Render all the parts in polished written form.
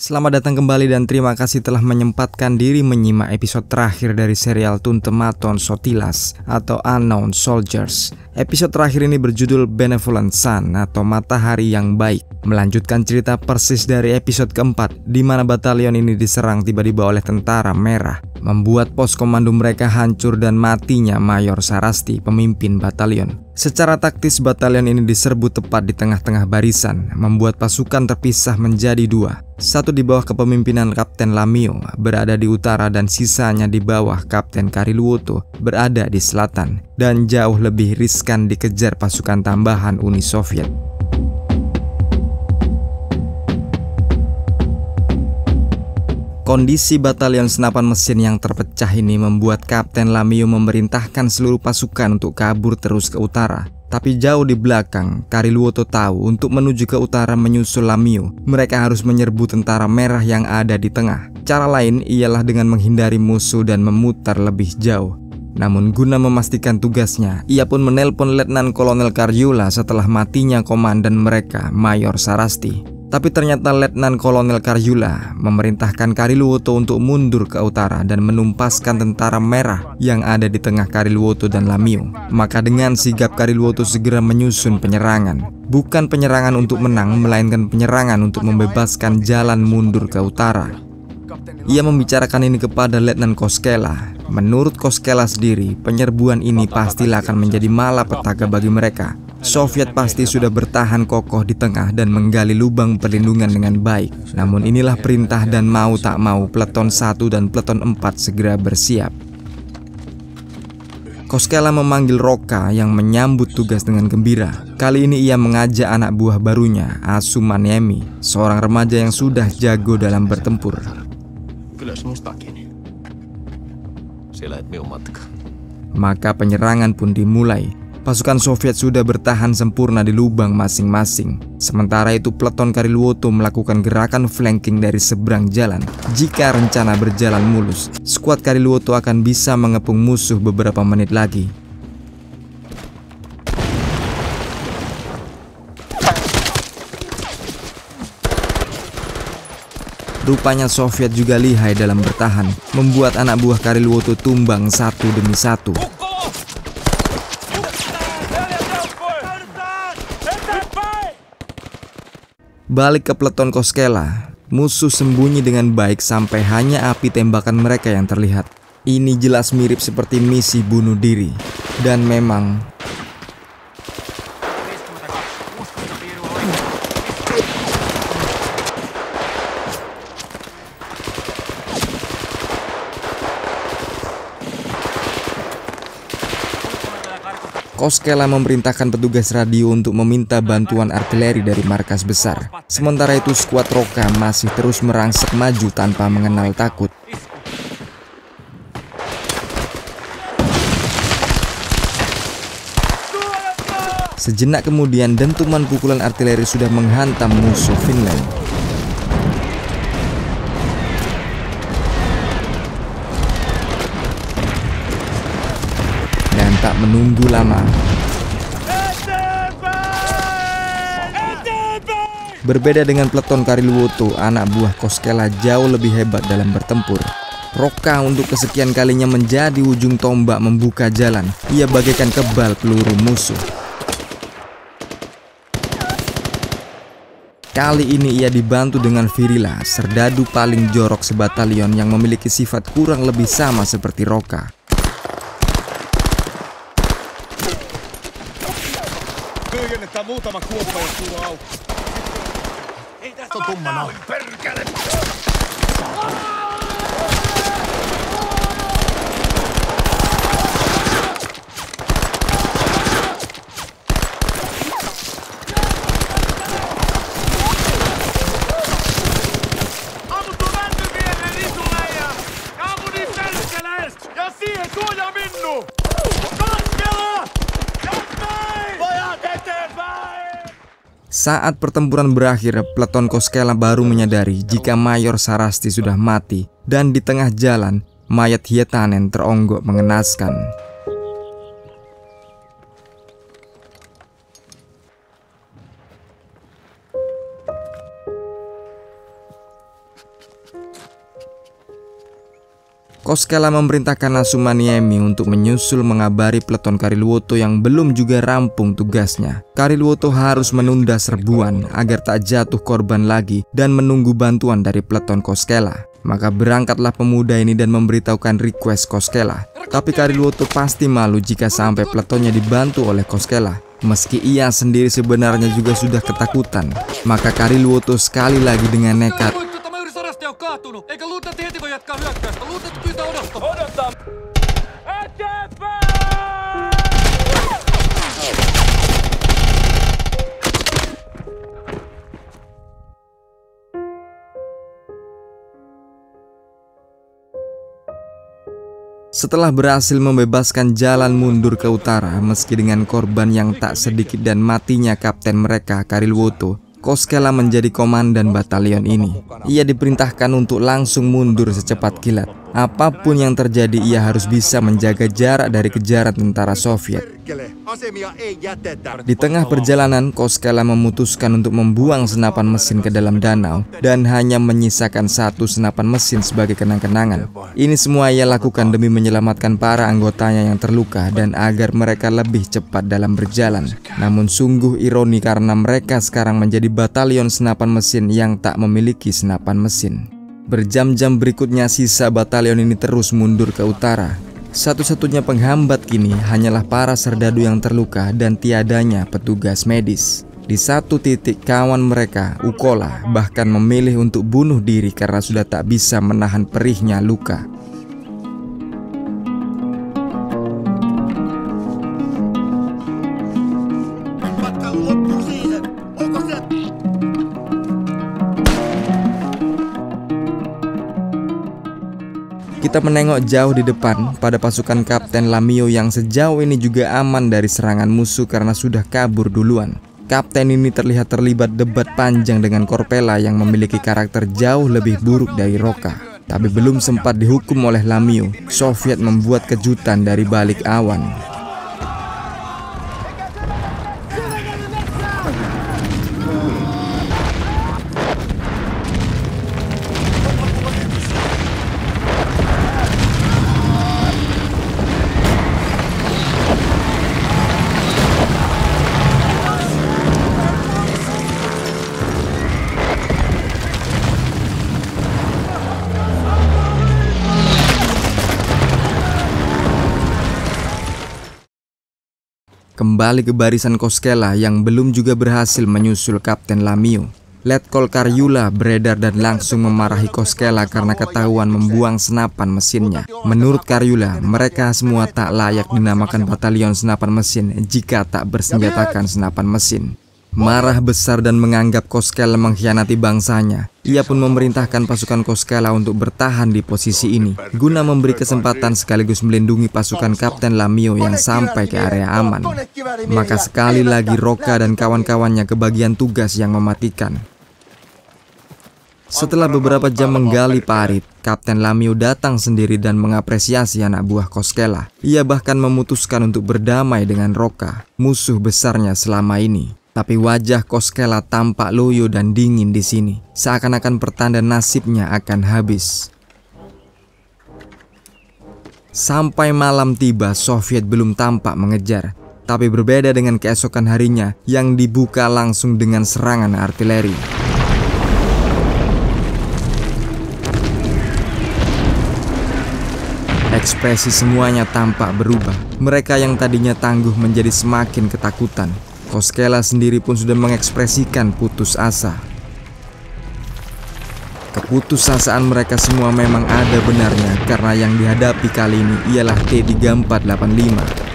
Selamat datang kembali dan terima kasih telah menyempatkan diri menyimak episode terakhir dari serial Tuntematon Sotilas atau Unknown Soldiers. Episode terakhir ini berjudul Benevolent Sun atau Matahari yang Baik, melanjutkan cerita persis dari episode keempat di mana batalion ini diserang tiba-tiba oleh tentara merah, membuat pos komando mereka hancur dan matinya Mayor Sarasti, pemimpin batalion. Secara taktis batalion ini diserbu tepat di tengah-tengah barisan, membuat pasukan terpisah menjadi dua. Satu di bawah kepemimpinan Kapten Lamio berada di utara dan sisanya di bawah Kapten Kariluoto berada di selatan, dan jauh lebih riskan dikejar pasukan tambahan Uni Soviet. Kondisi batalion senapan mesin yang terpecah ini membuat Kapten Lamio memerintahkan seluruh pasukan untuk kabur terus ke utara. Tapi jauh di belakang, Kariluoto tahu untuk menuju ke utara menyusul Lamio, mereka harus menyerbu tentara merah yang ada di tengah. Cara lain ialah dengan menghindari musuh dan memutar lebih jauh. Namun guna memastikan tugasnya, ia pun menelpon Letnan Kolonel Karyula setelah matinya komandan mereka, Mayor Sarasti. Tapi ternyata Letnan Kolonel Karyula memerintahkan Kariluoto untuk mundur ke utara dan menumpaskan tentara merah yang ada di tengah Kariluoto dan Lamio. Maka dengan sigap Kariluoto segera menyusun penyerangan. Bukan penyerangan untuk menang, melainkan penyerangan untuk membebaskan jalan mundur ke utara. Ia membicarakan ini kepada Letnan Koskela. Menurut Koskela sendiri, penyerbuan ini pastilah akan menjadi malapetaka bagi mereka. Soviet pasti sudah bertahan kokoh di tengah dan menggali lubang perlindungan dengan baik. Namun inilah perintah dan mau tak mau Peleton 1 dan Peleton 4 segera bersiap. Koskela memanggil Roka yang menyambut tugas dengan gembira. Kali ini ia mengajak anak buah barunya, Asumaniemi, seorang remaja yang sudah jago dalam bertempur. Maka penyerangan pun dimulai. Pasukan Soviet sudah bertahan sempurna di lubang masing-masing. Sementara itu Peleton Kariluoto melakukan gerakan flanking dari seberang jalan. Jika rencana berjalan mulus, skuad Kariluoto akan bisa mengepung musuh beberapa menit lagi. Rupanya Soviet juga lihai dalam bertahan, membuat anak buah Kariluoto tumbang satu demi satu. Balik ke Peleton Koskela, musuh sembunyi dengan baik sampai hanya api tembakan mereka yang terlihat. Ini jelas mirip seperti misi bunuh diri. Dan memang Koskela memerintahkan petugas radio untuk meminta bantuan artileri dari markas besar. Sementara itu skuad Roka masih terus merangsek maju tanpa mengenal takut. Sejenak kemudian dentuman pukulan artileri sudah menghantam musuh Finland. Dan tak menunggu lama, berbeda dengan Peleton Kariluoto, anak buah Koskela jauh lebih hebat dalam bertempur. Roka untuk kesekian kalinya menjadi ujung tombak membuka jalan. Ia bagaikan kebal peluru musuh. Kali ini ia dibantu dengan Virila, serdadu paling jorok sebatalion yang memiliki sifat kurang lebih sama seperti Roka. Saat pertempuran berakhir, Peleton Koskela baru menyadari jika Mayor Sarasti sudah mati, dan di tengah jalan, mayat Hietanen teronggok mengenaskan. Koskela memerintahkan Asumaniemi untuk menyusul mengabari peleton Kariluoto yang belum juga rampung tugasnya. Kariluoto harus menunda serbuan agar tak jatuh korban lagi dan menunggu bantuan dari peleton Koskela. Maka berangkatlah pemuda ini dan memberitahukan request Koskela. Tapi Kariluoto pasti malu jika sampai peletonnya dibantu oleh Koskela. Meski ia sendiri sebenarnya juga sudah ketakutan. Maka Kariluoto sekali lagi dengan nekat eikä luultavasti heti voi jatkaa hyökkäystä. Luultavasti pyytää odottaa. Setelah berhasil membebaskan jalan mundur ke utara, meski dengan korban yang tak sedikit dan matinya kapten mereka, Kariluoto, Koskela menjadi komandan batalion ini. Ia diperintahkan untuk langsung mundur secepat kilat. Apapun yang terjadi, ia harus bisa menjaga jarak dari kejaran tentara Soviet. Di tengah perjalanan, Koskela memutuskan untuk membuang senapan mesin ke dalam danau dan hanya menyisakan satu senapan mesin sebagai kenang-kenangan. Ini semua ia lakukan demi menyelamatkan para anggotanya yang terluka dan agar mereka lebih cepat dalam berjalan. Namun sungguh ironi karena mereka sekarang menjadi batalion senapan mesin yang tak memiliki senapan mesin. Berjam-jam berikutnya sisa batalion ini terus mundur ke utara. Satu-satunya penghambat kini hanyalah para serdadu yang terluka dan tiadanya petugas medis. Di satu titik kawan mereka, Ukola, bahkan memilih untuk bunuh diri karena sudah tak bisa menahan perihnya luka. Kita menengok jauh di depan pada pasukan Kapten Lamio yang sejauh ini juga aman dari serangan musuh karena sudah kabur duluan. Kapten ini terlihat terlibat debat panjang dengan Korpela yang memiliki karakter jauh lebih buruk dari Roka. Tapi belum sempat dihukum oleh Lamio, Soviet membuat kejutan dari balik awan. Kembali ke barisan Koskela yang belum juga berhasil menyusul Kapten Lamio. Letkol Karyula beredar dan langsung memarahi Koskela karena ketahuan membuang senapan mesinnya. Menurut Karyula, mereka semua tak layak dinamakan batalion senapan mesin jika tak bersenjatakan senapan mesin. Marah besar dan menganggap Koskela mengkhianati bangsanya, ia pun memerintahkan pasukan Koskela untuk bertahan di posisi ini guna memberi kesempatan sekaligus melindungi pasukan Kapten Lamio yang sampai ke area aman. Maka sekali lagi Roka dan kawan-kawannya kebagian tugas yang mematikan. Setelah beberapa jam menggali parit, Kapten Lamio datang sendiri dan mengapresiasi anak buah Koskela. Ia bahkan memutuskan untuk berdamai dengan Roka, musuh besarnya selama ini. Tapi wajah Koskela tampak loyo dan dingin di sini, seakan-akan pertanda nasibnya akan habis. Sampai malam tiba, Soviet belum tampak mengejar. Tapi berbeda dengan keesokan harinya yang dibuka langsung dengan serangan artileri. Ekspresi semuanya tampak berubah. Mereka yang tadinya tangguh menjadi semakin ketakutan. Koskela sendiri pun sudah mengekspresikan putus asa. Keputusasaan mereka semua memang ada benarnya karena yang dihadapi kali ini ialah T-3485.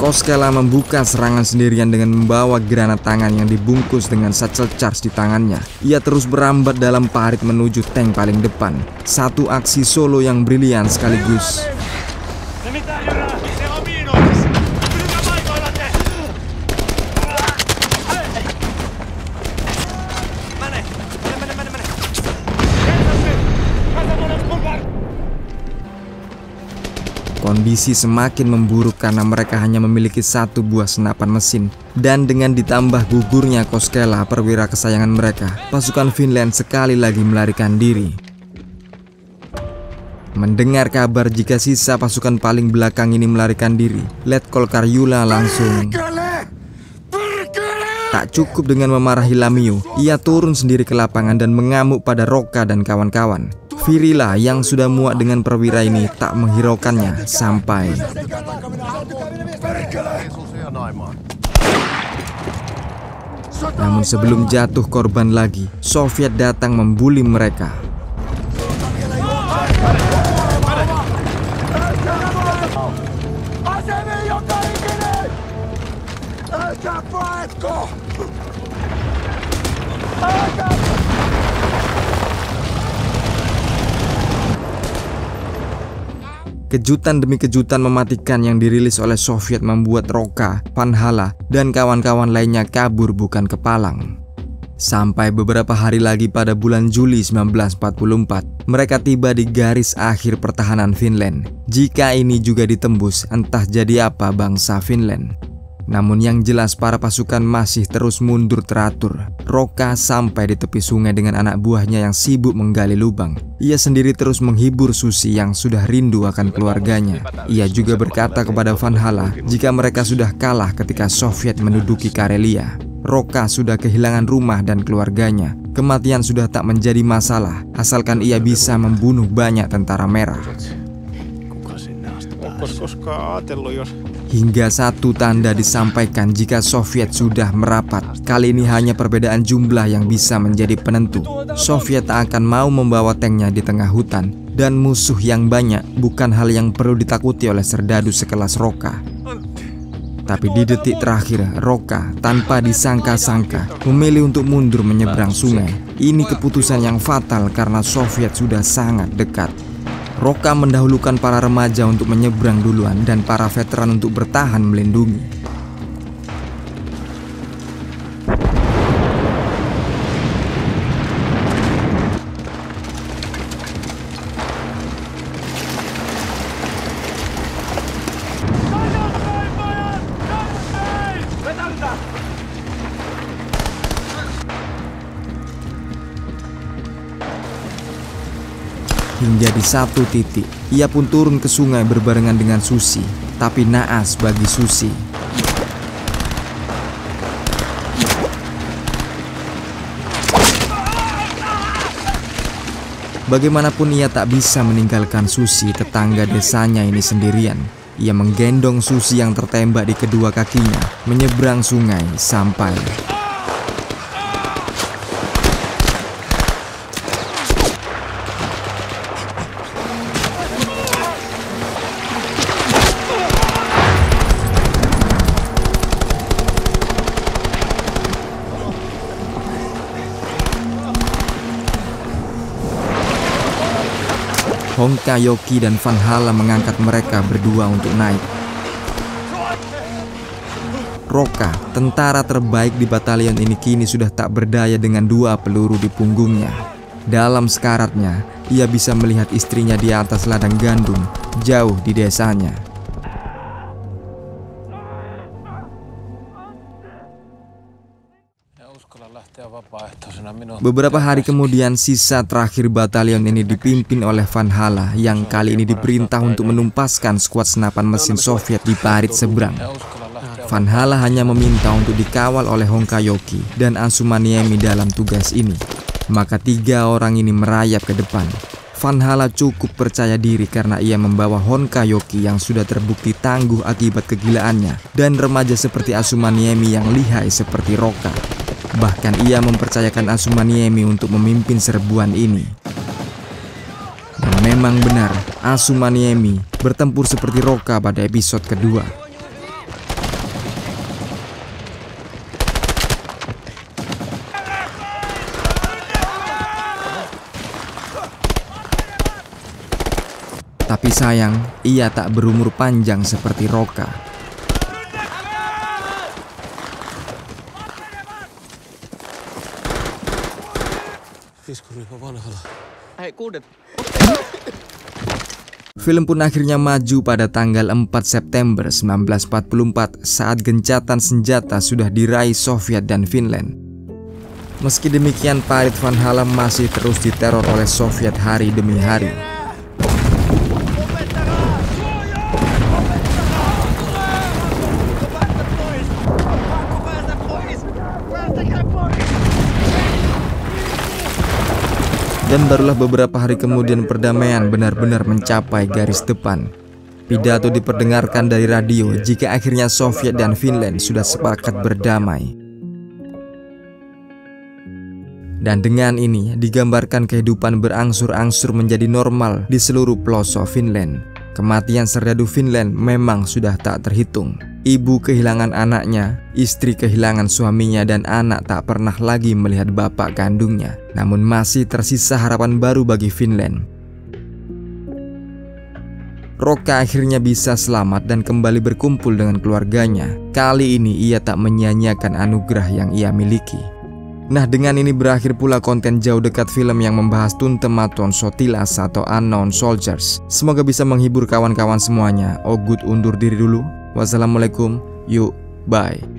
Koskela membuka serangan sendirian dengan membawa granat tangan yang dibungkus dengan satchel charge di tangannya. Ia terus berambat dalam parit menuju tank paling depan. Satu aksi solo yang brilian sekaligus. Kondisi semakin memburuk karena mereka hanya memiliki satu buah senapan mesin. Dan dengan ditambah gugurnya Koskela, perwira kesayangan mereka, pasukan Finland sekali lagi melarikan diri. Mendengar kabar jika sisa pasukan paling belakang ini melarikan diri, Letkol Karjula langsung tak cukup dengan memarahi Lamio, ia turun sendiri ke lapangan dan mengamuk pada Rocca dan kawan-kawan. Virila yang sudah muak dengan perwira ini tak menghiraukannya sampai namun sebelum jatuh korban lagi, Soviet datang membuli mereka. Kejutan demi kejutan mematikan yang dirilis oleh Soviet membuat Rocca, Vanhala, dan kawan-kawan lainnya kabur bukan kepalang. Sampai beberapa hari lagi pada bulan Juli 1944, mereka tiba di garis akhir pertahanan Finland. Jika ini juga ditembus, entah jadi apa bangsa Finland. Namun yang jelas para pasukan masih terus mundur teratur. Rocca sampai di tepi sungai dengan anak buahnya yang sibuk menggali lubang. Ia sendiri terus menghibur Susi yang sudah rindu akan keluarganya. Ia juga berkata kepada Vanhala jika mereka sudah kalah ketika Soviet menduduki Karelia. Rocca sudah kehilangan rumah dan keluarganya. Kematian sudah tak menjadi masalah, asalkan ia bisa membunuh banyak tentara merah. Hingga satu tanda disampaikan jika Soviet sudah merapat. Kali ini hanya perbedaan jumlah yang bisa menjadi penentu. Soviet tak akan mau membawa tanknya di tengah hutan. Dan musuh yang banyak bukan hal yang perlu ditakuti oleh serdadu sekelas Rocca. Tapi di detik terakhir, Rocca tanpa disangka-sangka memilih untuk mundur menyeberang sungai. Ini keputusan yang fatal karena Soviet sudah sangat dekat. Rocca mendahulukan para remaja untuk menyeberang duluan dan para veteran untuk bertahan melindungi. Hingga di satu titik, ia pun turun ke sungai berbarengan dengan Susi. Tapi naas bagi Susi. Bagaimanapun ia tak bisa meninggalkan Susi, tetangga desanya ini sendirian. Ia menggendong Susi yang tertembak di kedua kakinya, menyeberang sungai sampai Honkajoki dan Vanhala mengangkat mereka berdua untuk naik. Rocca, tentara terbaik di batalion ini kini sudah tak berdaya dengan 2 peluru di punggungnya. Dalam sekaratnya, ia bisa melihat istrinya di atas ladang gandum, jauh di desanya. Beberapa hari kemudian, sisa terakhir batalion ini dipimpin oleh Vanhala yang kali ini diperintah untuk menumpaskan skuad senapan mesin Soviet di parit seberang. Vanhala hanya meminta untuk dikawal oleh Honkajoki dan Asumaniemi dalam tugas ini. Maka 3 orang ini merayap ke depan. Vanhala cukup percaya diri karena ia membawa Honkajoki yang sudah terbukti tangguh akibat kegilaannya dan remaja seperti Asumaniemi yang lihai seperti Rocca. Bahkan ia mempercayakan Asumaniemi untuk memimpin serbuan ini. Dan memang benar, Asumaniemi bertempur seperti Rocca pada episode kedua. Tapi sayang, ia tak berumur panjang seperti Rocca. Film pun akhirnya maju pada tanggal 4 September 1944 saat gencatan senjata sudah diraih Soviet dan Finland. Meski demikian, Parit Van Hallam masih terus diteror oleh Soviet hari demi hari. Dan barulah beberapa hari kemudian perdamaian benar-benar mencapai garis depan. Pidato diperdengarkan dari radio jika akhirnya Soviet dan Finland sudah sepakat berdamai. Dan dengan ini digambarkan kehidupan berangsur-angsur menjadi normal di seluruh pelosok Finland. Kematian serdadu Finland memang sudah tak terhitung. Ibu kehilangan anaknya, istri kehilangan suaminya, dan anak tak pernah lagi melihat bapak kandungnya. Namun masih tersisa harapan baru bagi Finland. Rocca akhirnya bisa selamat dan kembali berkumpul dengan keluarganya. Kali ini ia tak menyia-nyiakan anugerah yang ia miliki. Nah, dengan ini berakhir pula konten jauh dekat film yang membahas Tuntematon Sotilas atau Unknown Soldiers. Semoga bisa menghibur kawan-kawan semuanya. Ogut undur diri dulu. Wassalamualaikum. Yuk, bye.